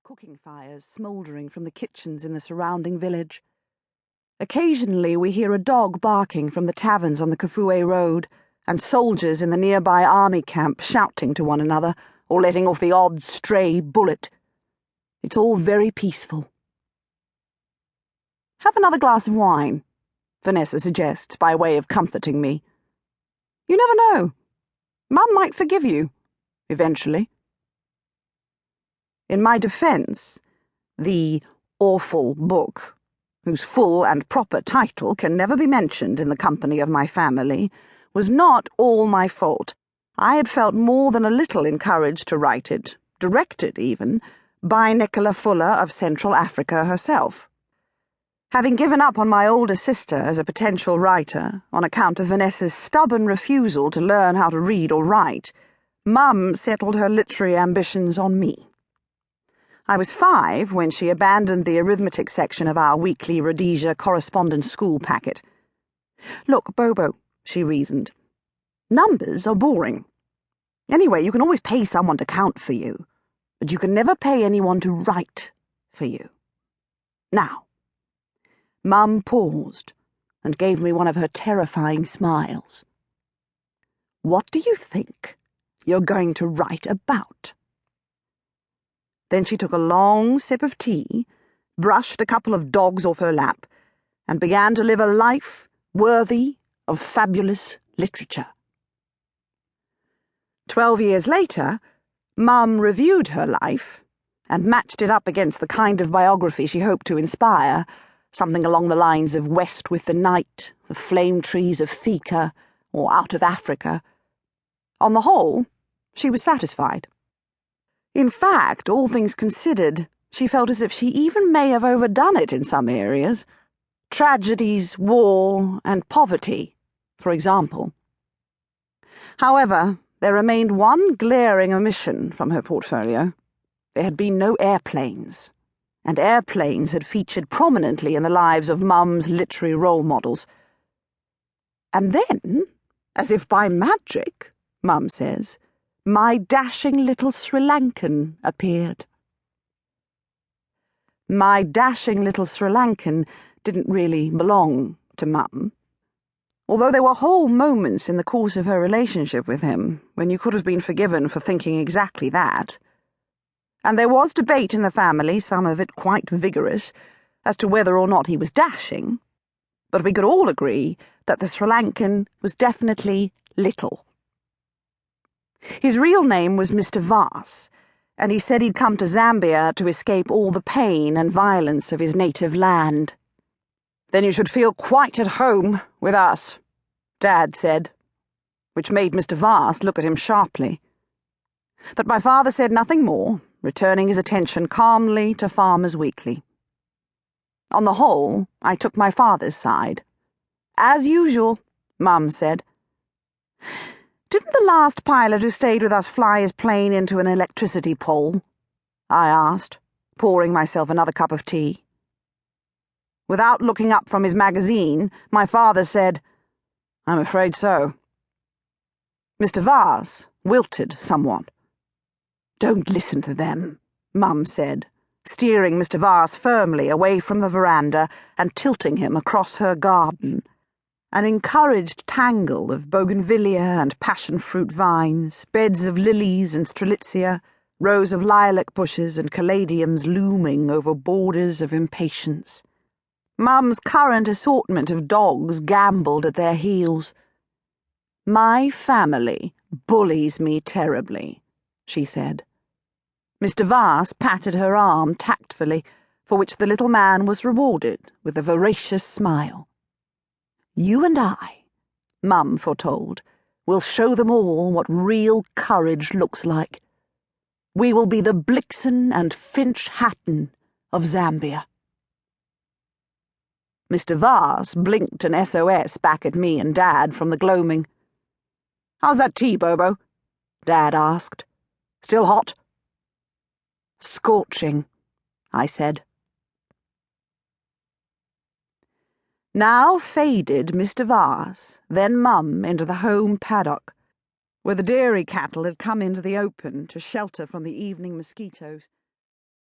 of cooking fires smouldering from the kitchens in the surrounding village. Occasionally we hear a dog barking from the taverns on the Kafue Road, and soldiers in the nearby army camp shouting to one another or letting off the odd stray bullet. It's all very peaceful. "Have another glass of wine," Vanessa suggests by way of comforting me. "You never know. Mum might forgive you, eventually." In my defense, the awful book, whose full and proper title can never be mentioned in the company of my family, was not all my fault. I had felt more than a little encouraged to write it, directed even, by Alexandra Fuller of Central Africa herself. Having given up on my older sister as a potential writer on account of Vanessa's stubborn refusal to learn how to read or write, Mum settled her literary ambitions on me. I was 5 when she abandoned the arithmetic section of our weekly Rhodesia correspondence school packet. "Look, Bobo," she reasoned, "numbers are boring. Anyway, you can always pay someone to count for you, but you can never pay anyone to write for you. Now." Mum paused and gave me one of her terrifying smiles. "What do you think you're going to write about?" Then she took a long sip of tea, brushed a couple of dogs off her lap, and began to live a life worthy of fabulous literature. 12 years later, Mum reviewed her life and matched it up against the kind of biography she hoped to inspire, something along the lines of West with the Night, The Flame Trees of Thika, or Out of Africa. On the whole, she was satisfied. In fact, all things considered, she felt as if she even may have overdone it in some areas. Tragedies, war, and poverty, for example. However, there remained one glaring omission from her portfolio. There had been no airplanes, and airplanes had featured prominently in the lives of Mum's literary role models. And then, as if by magic, Mum says, my dashing little Sri Lankan appeared. My dashing little Sri Lankan didn't really belong to Mum, although there were whole moments in the course of her relationship with him when you could have been forgiven for thinking exactly that. And there was debate in the family, some of it quite vigorous, as to whether or not he was dashing, but we could all agree that the Sri Lankan was definitely little. His real name was Mr. Vars, and he said he'd come to Zambia to escape all the pain and violence of his native land. "Then you should feel quite at home with us," Dad said, which made Mr. Vars look at him sharply. But my father said nothing more, returning his attention calmly to Farmers Weekly. On the whole, I took my father's side. "As usual," Mum said. "Didn't the last pilot who stayed with us fly his plane into an electricity pole?" I asked, pouring myself another cup of tea. Without looking up from his magazine, my father said, "I'm afraid so." Mr. Vars wilted somewhat. "Don't listen to them," Mum said, steering Mr. Vars firmly away from the veranda and tilting him across her garden. An encouraged tangle of bougainvillea and passion-fruit vines, beds of lilies and strelitzia, rows of lilac bushes and caladiums looming over borders of impatience. Mum's current assortment of dogs gambolled at their heels. "My family bullies me terribly," she said. Mr. Vars patted her arm tactfully, for which the little man was rewarded with a voracious smile. "You and I," Mum foretold, "will show them all what real courage looks like. We will be the Blixen and Finch Hatton of Zambia." Mr. Vars blinked an SOS back at me and Dad from the gloaming. "How's that tea, Bobo?" Dad asked. "Still hot?" "Scorching," I said. Now faded Mr. Vars, then Mum into the home paddock, where the dairy cattle had come into the open to shelter from the evening mosquitoes.